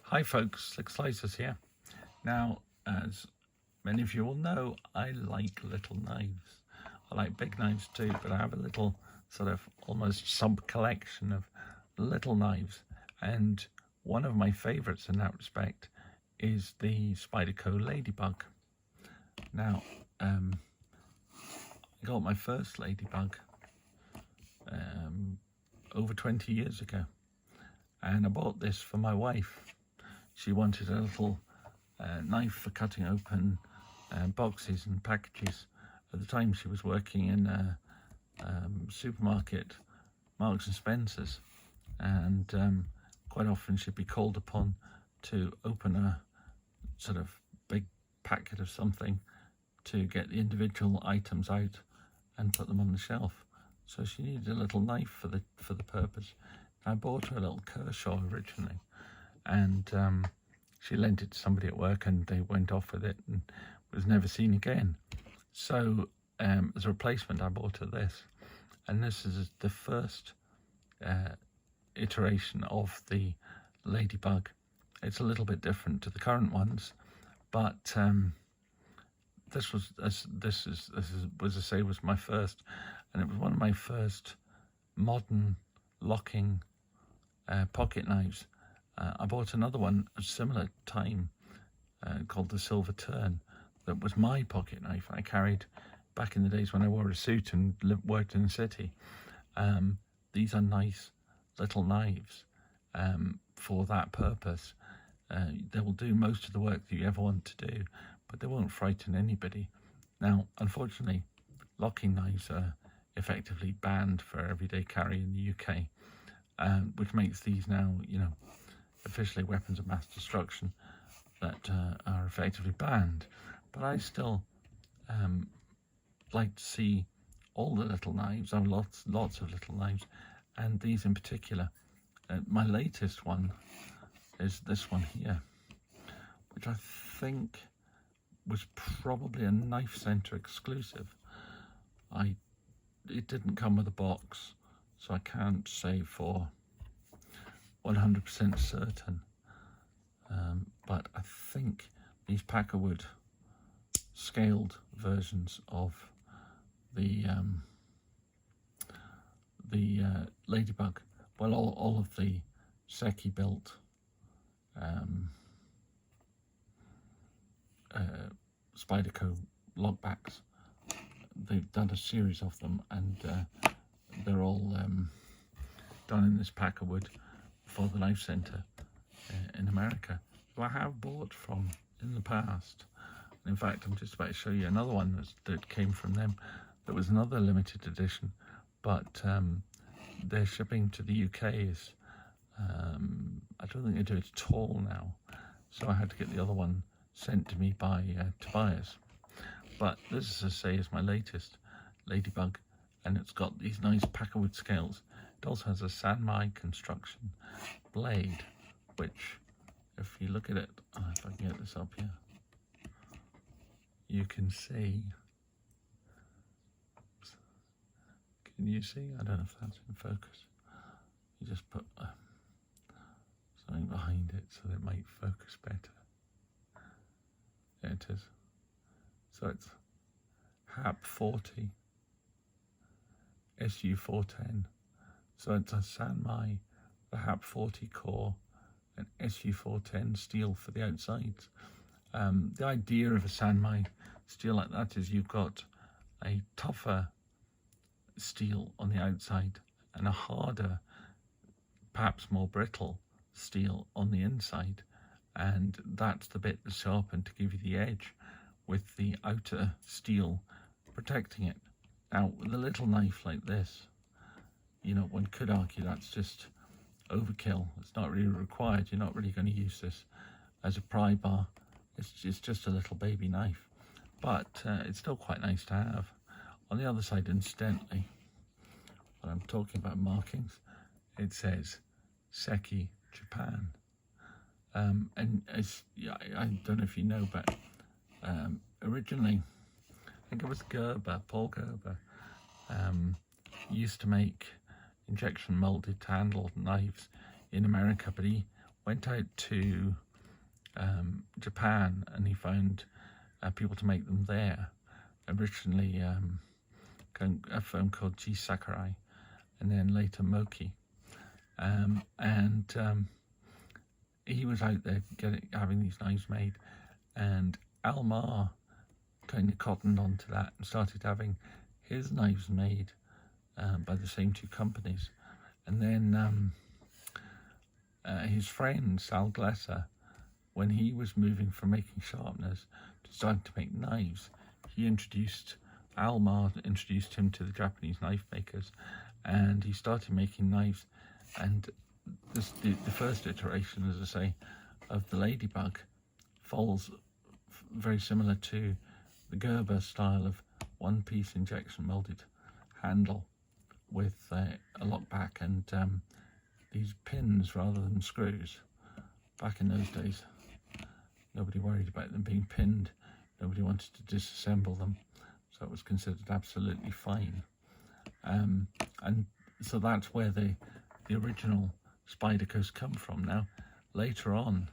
Hi folks, Slick Slicers here. Now, as many of you will know, I like little knives. I like big knives too, but I have a little sort of almost sub-collection of little knives. And one of my favorites in that respect is the Spyderco Ladybug. Now, I got my first Ladybug over 20 years ago. And I bought this for my wife. She wanted a little knife for cutting open boxes and packages. At the time she was working in a supermarket, Marks and Spencer's, and quite often she'd be called upon to open a sort of big packet of something to get the individual items out and put them on the shelf. So she needed a little knife for the purpose. I bought her a little Kershaw originally, and she lent it to somebody at work, and they went off with it and was never seen again. So as a replacement, I bought her this, and this is the first iteration of the Ladybug. It's a little bit different to the current ones, but this was my first, and it was one of my first modern locking pocket knives. I bought another one a similar time called the Silver Tern. That was my pocket knife I carried back in the days when I wore a suit and worked in the city. These are nice little knives for that purpose. They will do most of the work that you ever want to do, but they won't frighten anybody. Now, unfortunately, locking knives are effectively banned for everyday carry in the UK, which makes these now, officially weapons of mass destruction that are effectively banned. But I still like to see all the little knives. I have lots of little knives, and these in particular. My latest one is this one here, which I think was probably a Knife Centre exclusive. It didn't come with a box, so I can't say for 100% certain, but I think these Packerwood scaled versions of the Ladybug, well, all of the Secchi built Spyderco lockbacks, they've done a series of them, and they're all done in this Packerwood for the Knife Centre in America, who I have bought from in the past. In fact, I'm just about to show you another one that came from them. That was another limited edition, but their shipping to the UK is, I don't think they do it at all now. So I had to get the other one sent to me by Tobias. But this, as I say, is my latest Ladybug, and it's got these nice Packerwood scales. It also has a Sanmai construction blade, which, if you look at it, if I can get this up here, you can see. Can you see? I don't know if that's in focus. You just put something behind it so that it might focus better. There it is. So it's HAP 40 SU 410. So it's a Sanmai, the HAP 40 core, and SU 410 steel for the outsides. The idea of a Sanmai steel like that is you've got a tougher steel on the outside and a harder, perhaps more brittle steel on the inside, and that's the bit that's sharpened to give you the edge, with the outer steel protecting it. Now, with a little knife like this, one could argue that's just overkill. It's not really required. You're not really going to use this as a pry bar. It's just a little baby knife, but it's still quite nice to have. On the other side, incidentally, when I'm talking about markings, it says Secchi, Japan. And I don't know if you know, but originally, I think it was Paul Gerber, used to make injection molded handled knives in America, but he went out to Japan, and he found people to make them there. Originally a firm called G Sakurai, and then later Moki. He was out there having these knives made, and Almar kind of cottoned onto that and started having his knives made by the same two companies. And then his friend Sal Glesser, when he was moving from making sharpeners to starting to make knives, Almar introduced him to the Japanese knife makers, and he started making knives. And the first iteration, as I say, of the Ladybug falls very similar to the Gerber style of one-piece injection molded handle with a lock back and these pins rather than screws. Back in those days, nobody worried about them being pinned. Nobody wanted to disassemble them, so it was considered absolutely fine. And so that's where the original Spydercos come from. Now, later on,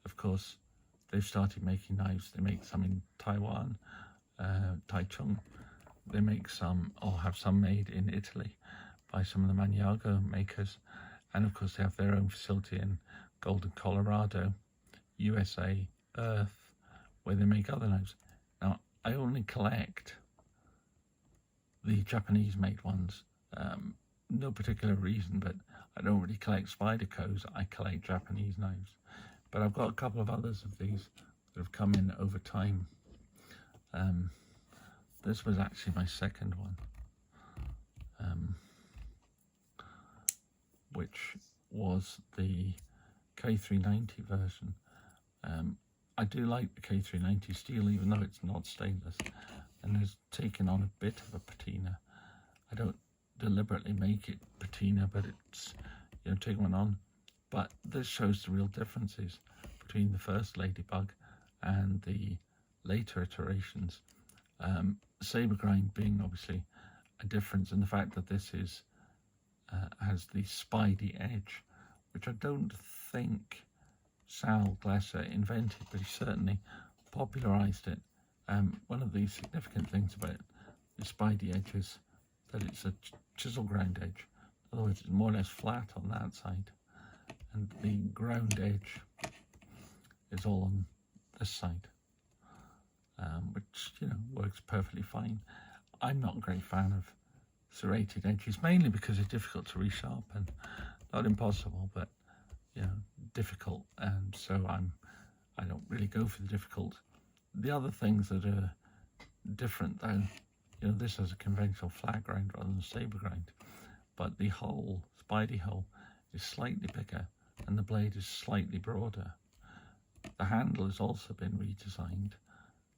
of course, they've started making knives. They make some in Taiwan, Taichung. They make some, or have some made in Italy by some of the Maniago makers. And of course, they have their own facility in Golden, Colorado, USA, Earth, where they make other knives. Now, I only collect the Japanese-made ones. No particular reason, but I don't really collect Spydercos. I collect Japanese knives. But I've got a couple of others of these that have come in over time. This was actually my second one, which was the K390 version. I do like the K390 steel, even though it's not stainless, and has taken on a bit of a patina. I don't deliberately make it patina, but it's, taking one on. But this shows the real differences between the first Ladybug and the later iterations. Saber grind being obviously a difference, and the fact that this is has the spidey edge, which I don't think Sal Glesser invented, but he certainly popularized it. One of the significant things about the spidey edge is that it's a chisel ground edge. In other words, it's more or less flat on that side, and the ground edge is all on this side, which works perfectly fine. I'm not a great fan of serrated edges, mainly because they're difficult to resharpen. Not impossible, but difficult, and so I don't really go for the difficult. The other things that are different, though, this has a conventional flat grind rather than saber grind, but the hole, spidey hole, is slightly bigger and the blade is slightly broader. The handle has also been redesigned.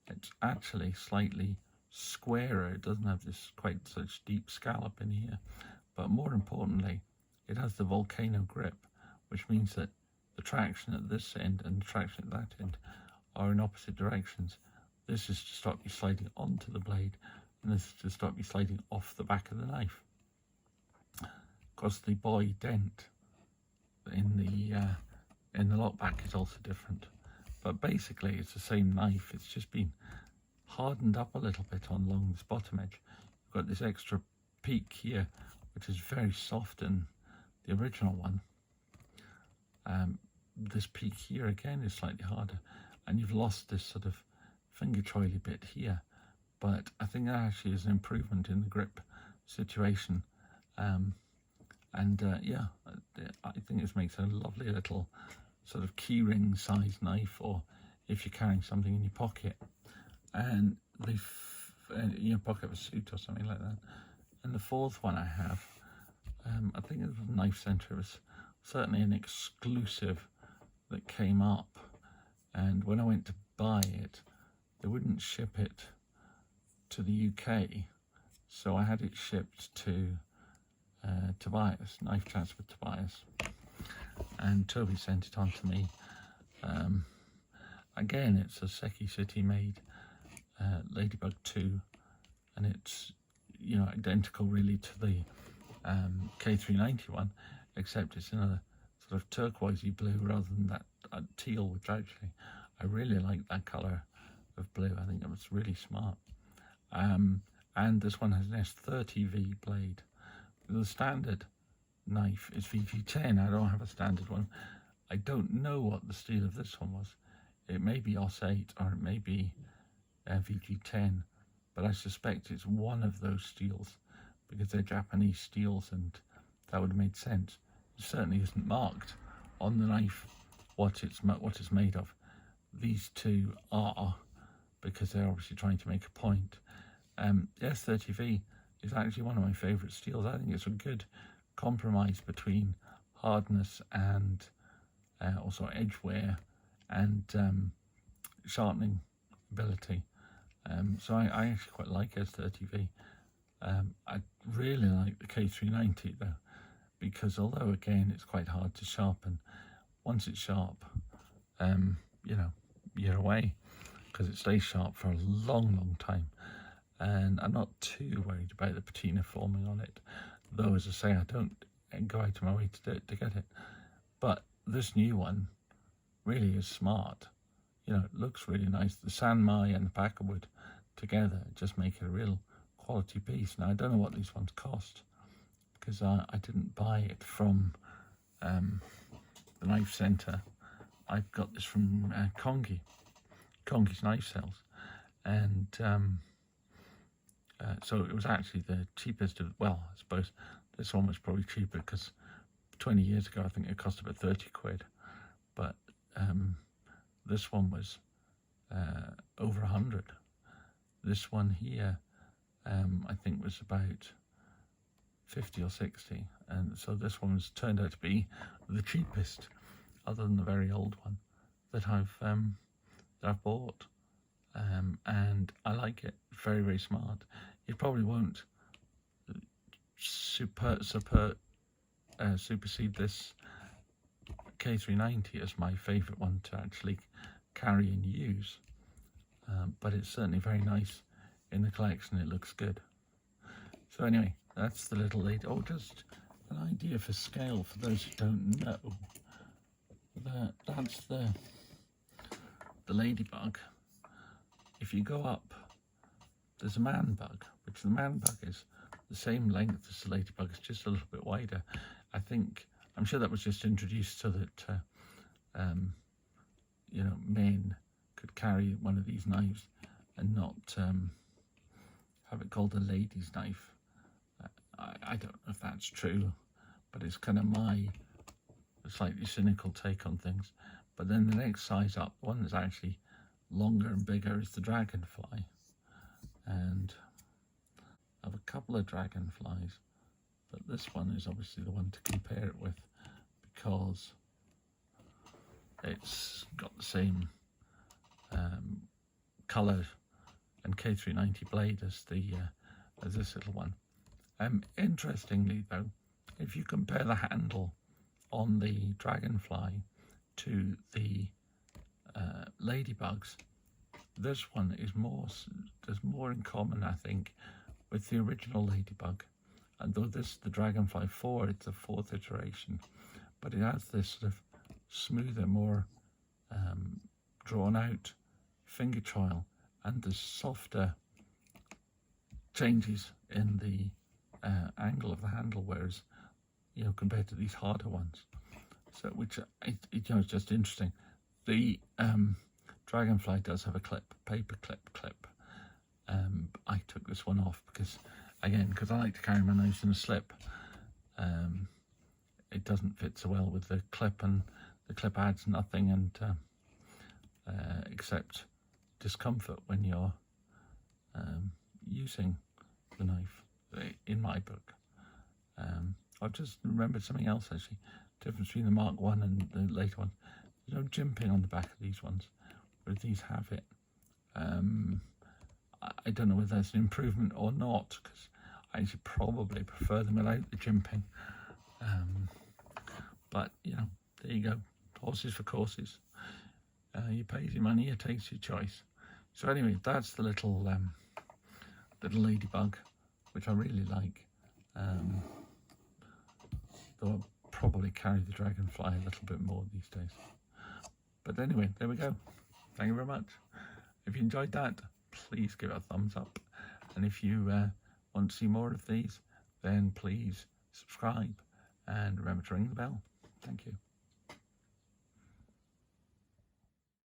It's actually slightly squarer. It doesn't have this quite such deep scallop in here, but more importantly, it has the volcano grip, which means that the traction at this end and the traction at that end are in opposite directions. This is to stop you sliding onto the blade, and this is to stop you sliding off the back of the knife. Of course, the boy dent in the lock back is also different, but basically it's the same knife. It's just been hardened up a little bit along this bottom edge. You've got this extra peak here, which is very soft in the original one. This peak here again is slightly harder, and you've lost this sort of finger choily bit here, but I think that actually is an improvement in the grip situation. Yeah, I think this makes a lovely little sort of keyring sized knife, or if you're carrying something in your pocket and your pocket of a suit or something like that. And the fourth one I have, I think it was Knife Centre. It was certainly an exclusive that came up, and when I went to buy it, they wouldn't ship it to the UK, so I had it shipped to Tobias, Knife Chats with Tobias, and Toby sent it on to me. Again, it's a Seki City made Ladybug 2, and it's identical really to the K390 one, except it's in a sort of turquoisey blue rather than that teal, which actually I really like that colour of blue. I think it was really smart. And this one has an S30V blade. The standard knife is VG10. I don't have a standard one. I don't know what the steel of this one was. It may be OS8 or it may be VG10, but I suspect it's one of those steels because they're Japanese steels, and that would have made sense. It certainly isn't marked on the knife what it's made of. These two are, because they're obviously trying to make a point. The S30V is actually one of my favourite steels. I think it's a good compromise between hardness and also edge wear and sharpening ability. So I actually quite like S30V. I really like the K390 though, because although again it's quite hard to sharpen, once it's sharp, you know, you're away, because it stays sharp for a long time. And I'm not too worried about the patina forming on it, though as I say, I don't go out of my way to get it. But this new one really is smart. You know, it looks really nice. The Sanmai and the Packerwood together just make it a real quality piece. Now I don't know what these ones cost, because I didn't buy it from the Knife Centre. I got this from Kongi's Knife Sales, and so it was actually the cheapest of, well, I suppose this one was probably cheaper because 20 years ago I think it cost about 30 quid, but this one was over 100. This one here I think was about 50 or 60, and so this one's turned out to be the cheapest, other than the very old one that I've bought. And I like it. Very, very smart. You probably won't supersede this K390 as my favourite one to actually carry and use, but it's certainly very nice in the collection. It looks good. So anyway, that's the little lady. Oh, just an idea for scale for those who don't know. That's the Ladybug. If you go up, there's a man bug, which the man bug is the same length as the Ladybug. It's just a little bit wider. I'm sure that was just introduced so that you know, men could carry one of these knives and not have it called a lady's knife. I don't know if that's true, but it's kind of my slightly cynical take on things. But then the next size up, one that's actually longer and bigger, is the Dragonfly. And I have a couple of Dragonflies, but this one is obviously the one to compare it with because it's got the same colour and K390 blade as this little one. Interestingly though, if you compare the handle on the Dragonfly to the Ladybugs, this one is there's more in common, I think, with the original Ladybug. And though this is the Dragonfly 4, it's the 4th iteration, but it has this sort of smoother, more drawn out finger trial, and the softer changes in the angle of the handle, whereas, you know, compared to these harder ones. So, which you know, is just interesting. The Dragonfly does have a paper clip. I took this one off because I like to carry my knives in a slip. It doesn't fit so well with the clip, and the clip adds nothing and except discomfort when you're using the knife, in my book. I've just remembered something else actually. Difference between the Mark 1 and the later ones. There's no jimping on the back of these ones, whereas these have it. I don't know whether that's an improvement or not, because I actually probably prefer them without the jimping. But, you know, there you go. Horses for courses. You pay your money, you take your choice. So anyway, that's the little Ladybug, which I really like. Though probably carry the Dragonfly a little bit more these days. But anyway, there we go. Thank you very much. If you enjoyed that, please give it a thumbs up. And if you want to see more of these, then please subscribe and remember to ring the bell. Thank you.